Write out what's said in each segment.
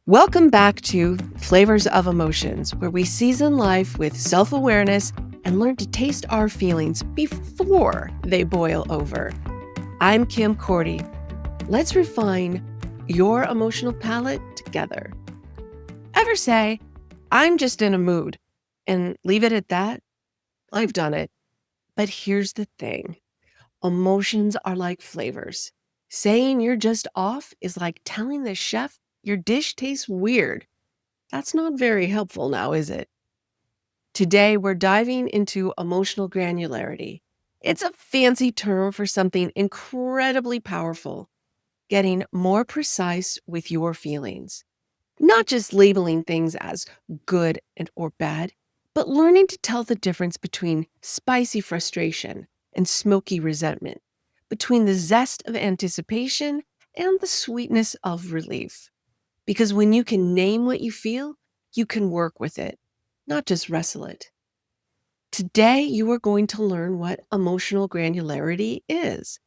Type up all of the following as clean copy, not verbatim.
Welcome back to Flavors of Emotions, where we season life with self awareness and learn to taste our feelings before they boil over. I'm Kim Cordy. Let's refine your emotional palate together. Ever say, I'm just in a mood, and leave it at that? I've done it. But here's the thing, emotions are like flavors. Saying you're just off is like telling the chef your dish tastes weird. That's not very helpful now, is it? Today, we're diving into emotional granularity. It's a fancy term for something incredibly powerful, getting more precise with your feelings. Not just labeling things as good or bad, but learning to tell the difference between spicy frustration and smoky resentment, between the zest of anticipation and the sweetness of relief. Because when you can name what you feel, you can work with it, not just wrestle it. Today, you are going to learn what emotional granularity is,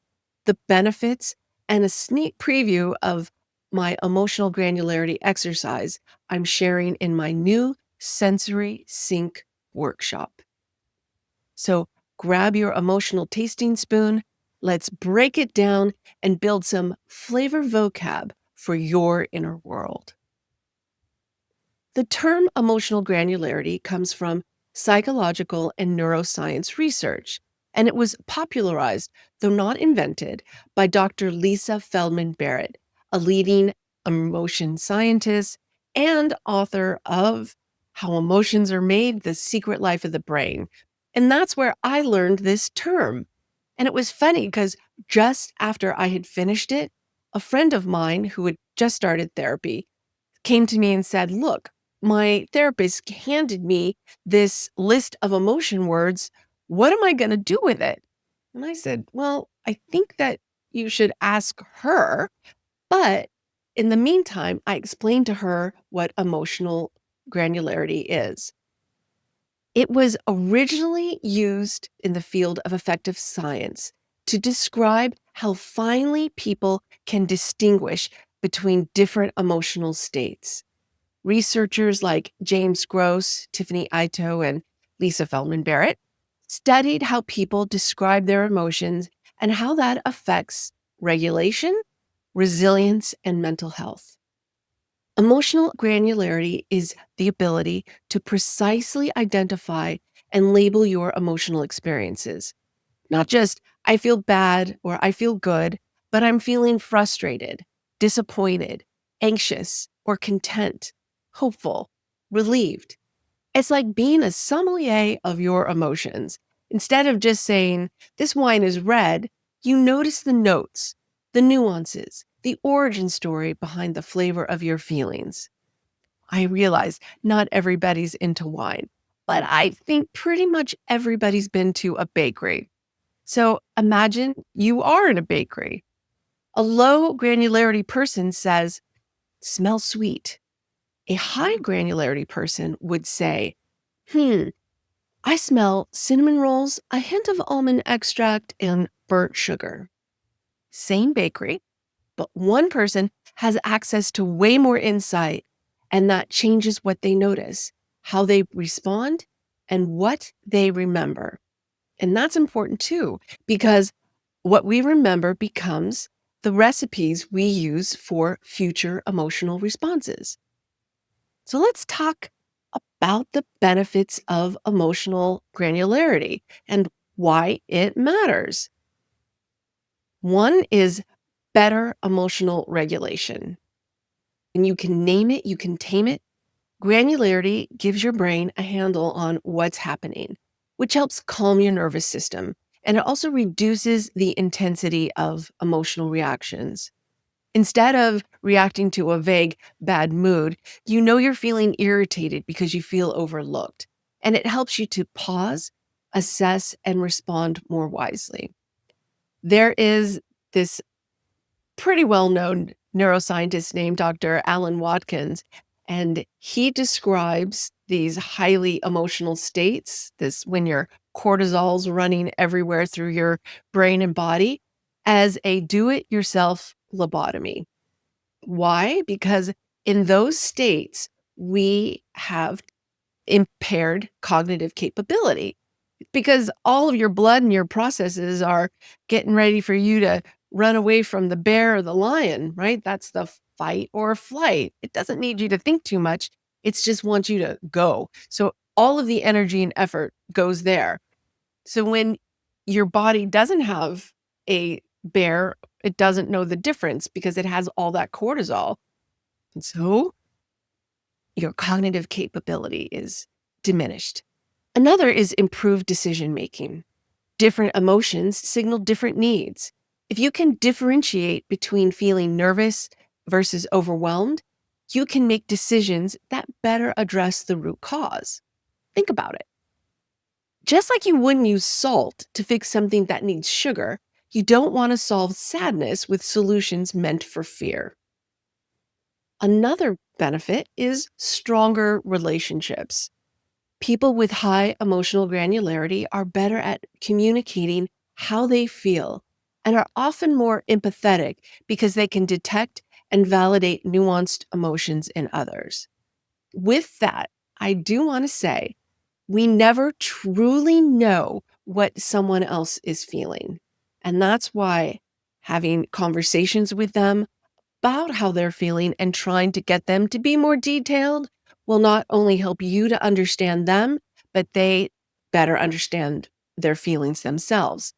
the benefits, and a sneak preview of my emotional granularity exercise I'm sharing in my new sensory sync workshop. So grab your emotional tasting spoon, let's break it down and build some flavor vocab for your inner world. The term emotional granularity comes from psychological and neuroscience research, and it was popularized, though not invented, by Dr. Lisa Feldman Barrett, a leading emotion scientist and author of How Emotions Are Made, The Secret Life of the Brain. And that's where I learned this term. And it was funny because just after I had finished it, a friend of mine who had just started therapy came to me and said, "Look, my therapist handed me this list of emotion words. What am I going to do with it?" And I said, "Well, I think that you should ask her." But in the meantime, I explained to her what emotional granularity is. It was originally used in the field of affective science to describe how finely people can distinguish between different emotional states. Researchers like James Gross, Tiffany Ito, and Lisa Feldman Barrett studied how people describe their emotions and how that affects regulation, resilience, and mental health. Emotional granularity is the ability to precisely identify and label your emotional experiences. Not just, I feel bad or I feel good, but I'm feeling frustrated, disappointed, anxious, or content, hopeful, relieved. It's like being a sommelier of your emotions. Instead of just saying, this wine is red, you notice the notes, the nuances, the origin story behind the flavor of your feelings. I realize not everybody's into wine, but I think pretty much everybody's been to a bakery. So imagine you are in a bakery. A low granularity person says, smells sweet. A high granularity person would say, I smell cinnamon rolls, a hint of almond extract, and burnt sugar. Same bakery, but one person has access to way more insight, and that changes what they notice, how they respond, and what they remember. And that's important too, because what we remember becomes the recipes we use for future emotional responses. So let's talk about the benefits of emotional granularity and why it matters. One is better emotional regulation. When you can name it, you can tame it. Granularity gives your brain a handle on what's happening, which helps calm your nervous system. And it also reduces the intensity of emotional reactions. Instead of reacting to a vague bad mood, you know you're feeling irritated because you feel overlooked. And it helps you to pause, assess, and respond more wisely. There is this pretty well-known neuroscientist named Dr. Alan Watkins, and he describes these highly emotional states, this when your cortisol's running everywhere through your brain and body, as a do-it-yourself lobotomy. Why? Because In those states, we have impaired cognitive capability because all of your blood and your processes are getting ready for you to run away from the bear or the lion, right? That's the fight or flight. It doesn't need you to think too much. It's just wants you to go. So all of the energy and effort goes there. So when your body doesn't have a bear, it doesn't know the difference because it has all that cortisol. And so your cognitive capability is diminished. Another is improved decision making. Different emotions signal different needs. If you can differentiate between feeling nervous versus overwhelmed, you can make decisions that better address the root cause. Think about it. Just like you wouldn't use salt to fix something that needs sugar, you don't want to solve sadness with solutions meant for fear. Another benefit is stronger relationships. People with high emotional granularity are better at communicating how they feel and are often more empathetic because they can detect and validate nuanced emotions in others. With that, I do want to say we never truly know what someone else is feeling. And that's why having conversations with them about how they're feeling and trying to get them to be more detailed will not only help you to understand them, but they better understand their feelings themselves.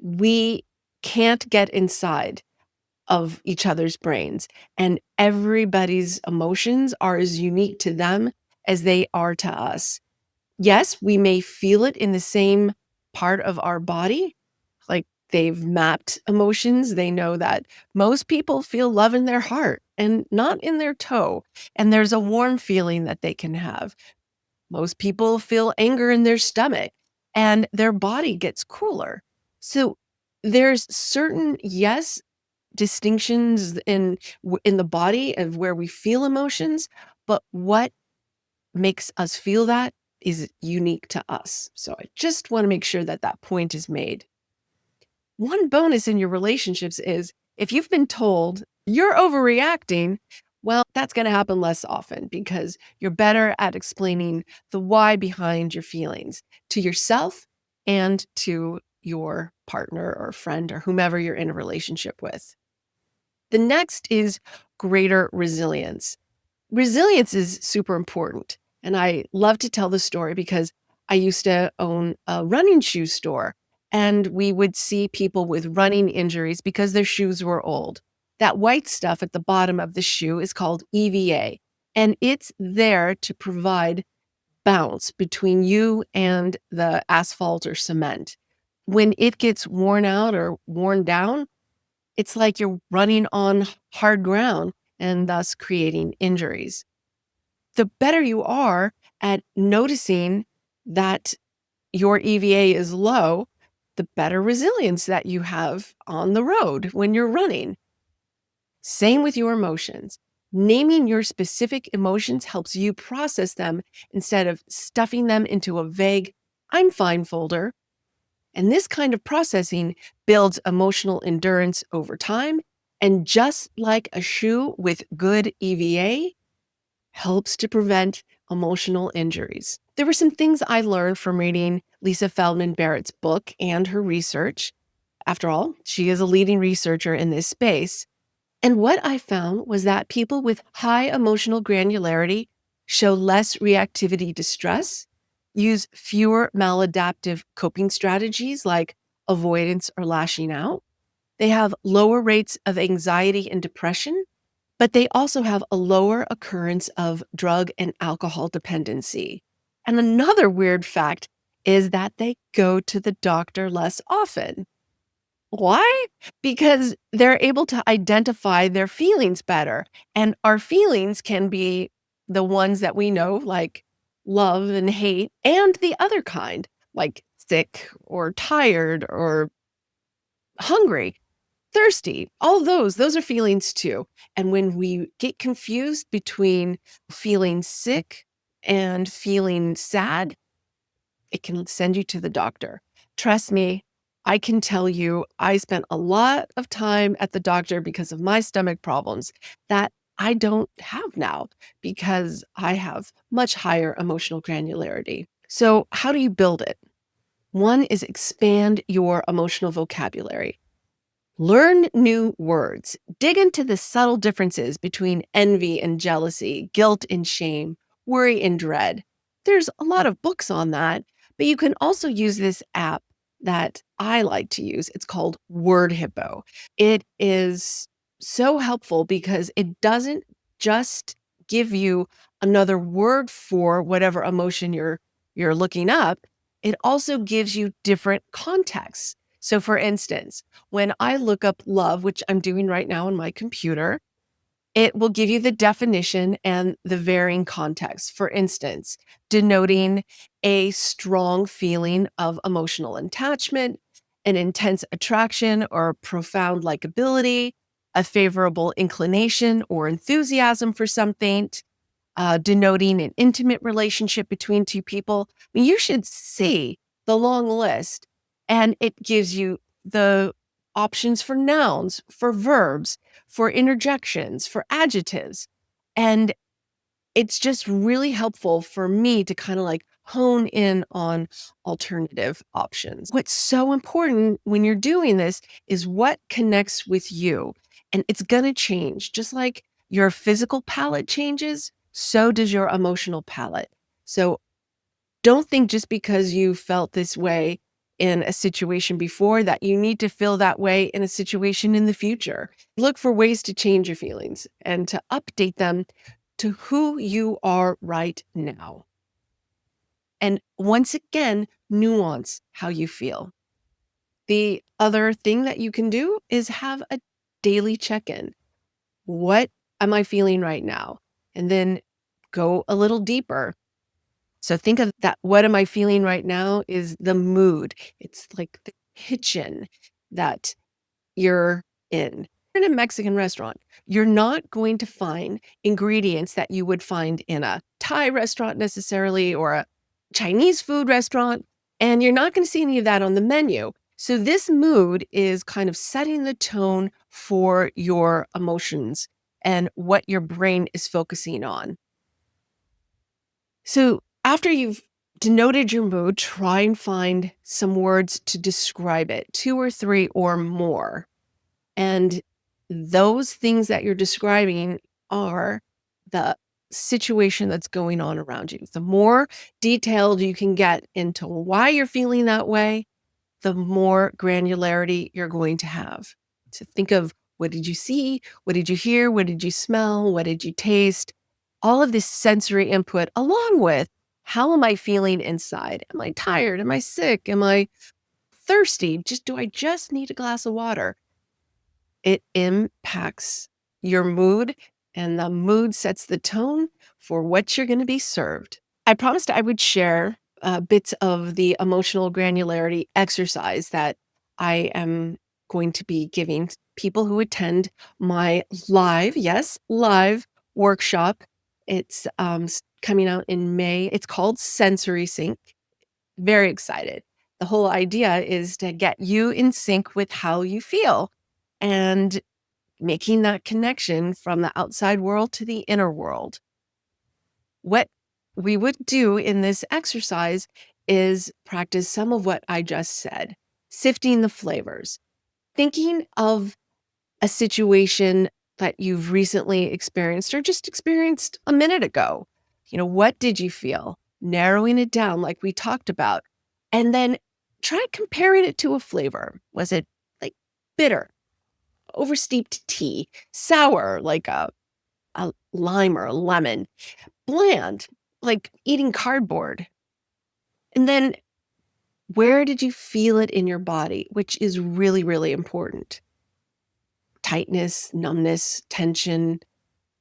We can't get inside of each other's brains, and everybody's emotions are as unique to them as they are to us. Yes, we may feel it in the same part of our body, like they've mapped emotions. They know that most people feel love in their heart and not in their toe. And there's a warm feeling that they can have. Most people feel anger in their stomach and their body gets cooler. So there's certain, yes, distinctions in the body of where we feel emotions, but what makes us feel that is unique to us. So I just want to make sure that that point is made. One bonus in your relationships is if you've been told you're overreacting, well, that's going to happen less often because you're better at explaining the why behind your feelings to yourself and to your partner or friend or whomever you're in a relationship with. The next is greater resilience. Resilience is super important. And I love to tell the story because I used to own a running shoe store and we would see people with running injuries because their shoes were old. That white stuff at the bottom of the shoe is called EVA, and it's there to provide bounce between you and the asphalt or cement. When it gets worn out or worn down, it's like you're running on hard ground and thus creating injuries. The better you are at noticing that your EVA is low, the better resilience that you have on the road when you're running. Same with your emotions. Naming your specific emotions helps you process them instead of stuffing them into a vague, I'm fine folder. And this kind of processing builds emotional endurance over time. And just like a shoe with good EVA, helps to prevent emotional injuries. There were some things I learned from reading Lisa Feldman Barrett's book and her research. After all, she is a leading researcher in this space. And what I found was that people with high emotional granularity show less reactivity to stress, use fewer maladaptive coping strategies like avoidance or lashing out. They have lower rates of anxiety and depression, but they also have a lower occurrence of drug and alcohol dependency. And another weird fact is that they go to the doctor less often. Why? Because they're able to identify their feelings better. And our feelings can be the ones that we know, like love and hate, and the other kind, like sick or tired or hungry. Thirsty, all those are feelings too. And when we get confused between feeling sick and feeling sad, it can send you to the doctor. Trust me, I can tell you, I spent a lot of time at the doctor because of my stomach problems. That I don't have now because I have much higher emotional granularity. So, how do you build it? One is expand your emotional vocabulary. Learn new words. Dig into the subtle differences between envy and jealousy, guilt and shame, worry and dread. There's a lot of books on that, but you can also use this app that I like to use. It's called Word Hippo. It is so helpful because it doesn't just give you another word for whatever emotion you're looking up. It also gives you different contexts. So for instance, when I look up love, which I'm doing right now on my computer, it will give you the definition and the varying context. For instance, denoting a strong feeling of emotional attachment, an intense attraction or profound likability, a favorable inclination or enthusiasm for something, denoting an intimate relationship between two people. I mean, you should see the long list, and it gives you the options for nouns, for verbs, for interjections, for adjectives. And it's just really helpful for me to kind of like hone in on alternative options. What's so important when you're doing this is what connects with you. And it's going to change. Just like your physical palette changes, so does your emotional palette. So don't think just because you felt this way in a situation before that you need to feel that way in a situation in the future. Look for ways to change your feelings and to update them to who you are right now. And once again, nuance how you feel. The other thing that you can do is have a daily check in. What am I feeling right now? And then go a little deeper. So think of that. What am I feeling right now is the mood. It's like the kitchen that you're in a Mexican restaurant, you're not going to find ingredients that you would find in a Thai restaurant necessarily or a Chinese food restaurant. And you're not going to see any of that on the menu. So, this mood is kind of setting the tone for your emotions and what your brain is focusing on. So, after you've denoted your mood, try and find some words to describe it, two or three or more. And those things that you're describing are the situation that's going on around you. The more detailed you can get into why you're feeling that way, the more granularity you're going to have. To think of what did you see? What did you hear? What did you smell? What did you taste? All of this sensory input, along with how am I feeling inside? Am I tired? Am I sick? Am I thirsty? Do I just need a glass of water? It impacts your mood, and the mood sets the tone for what you're going to be served. I promised I would share bits of the emotional granularity exercise that I am going to be giving people who attend my live, yes, live workshop. It's coming out in May. It's called Sensory Sync. Very excited. The whole idea is to get you in sync with how you feel and making that connection from the outside world to the inner world. What we would do in this exercise is practice some of what I just said, sifting the flavors, thinking of a situation that you've recently experienced or just experienced a minute ago. What did you feel? Narrowing it down like we talked about. And then try comparing it to a flavor. Was it like bitter, oversteeped tea, sour, like a lime or a lemon, bland, like eating cardboard? And then where did you feel it in your body, which is really, really important? Tightness, numbness, tension,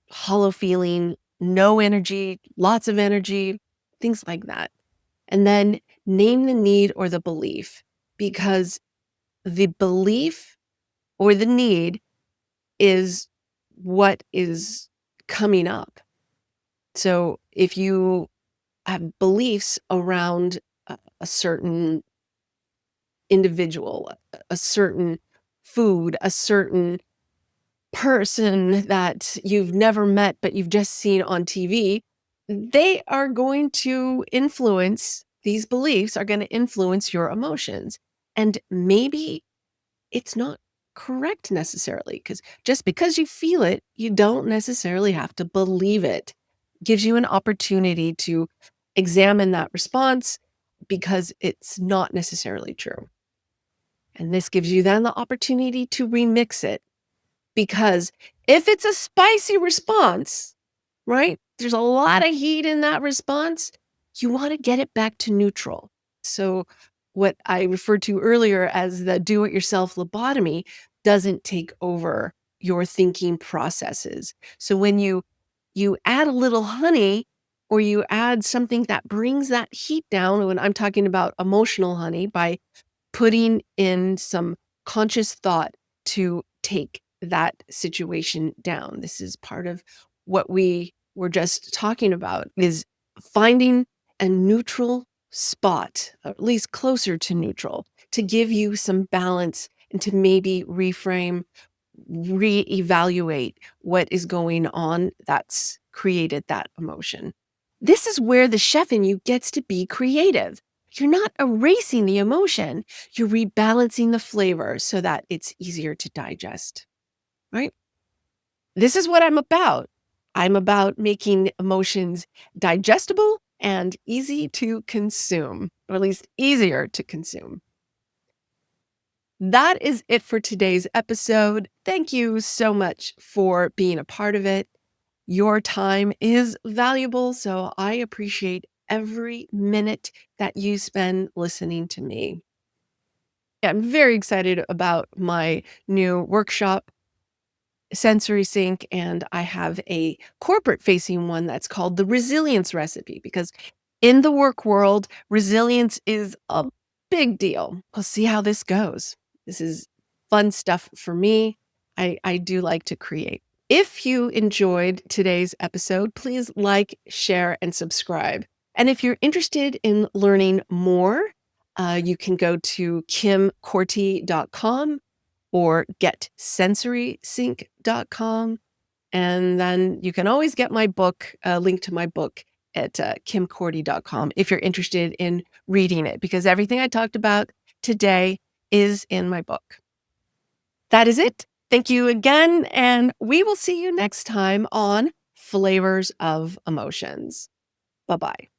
hollow feeling, no energy, lots of energy, things like that. And then name the need or the belief, because the belief or the need is what is coming up. So if you have beliefs around a certain individual, a certain food, a certain person that you've never met, but you've just seen on TV, they are going to influence these beliefs are going to influence your emotions. And maybe it's not correct necessarily because just because you feel it, you don't necessarily have to believe it. Gives you an opportunity to examine that response because it's not necessarily true. And this gives you then the opportunity to remix it because if it's a spicy response, right? There's a lot of heat in that response. You want to get it back to neutral. So, what I referred to earlier as the do it yourself lobotomy doesn't take over your thinking processes. So, when you add a little honey or you add something that brings that heat down, when I'm talking about emotional honey, by putting in some conscious thought to take that situation down. This is part of what we were just talking about is finding a neutral spot, or at least closer to neutral, to give you some balance and to maybe reframe, reevaluate what is going on that's created that emotion. This is where the chef in you gets to be creative. You're not erasing the emotion, you're rebalancing the flavor so that it's easier to digest, right? This is what I'm about. I'm about making emotions digestible and easy to consume, or at least easier to consume. That is it for today's episode. Thank you so much for being a part of it. Your time is valuable, so I appreciate every minute that you spend listening to me. Yeah, I'm very excited about my new workshop, Sensory Sync, and I have a corporate facing one that's called the Resilience Recipe because in the work world, resilience is a big deal. We'll see how this goes. This is fun stuff for me. I do like to create. If you enjoyed today's episode, please like, share, and subscribe. And if you're interested in learning more, you can go to kimcorti.com or getsensorysync.com. And then you can always get my book, a link to my book at kimcorti.com if you're interested in reading it, because everything I talked about today is in my book. That is it. Thank you again, and we will see you next time on Flavors of Emotions. Bye-bye.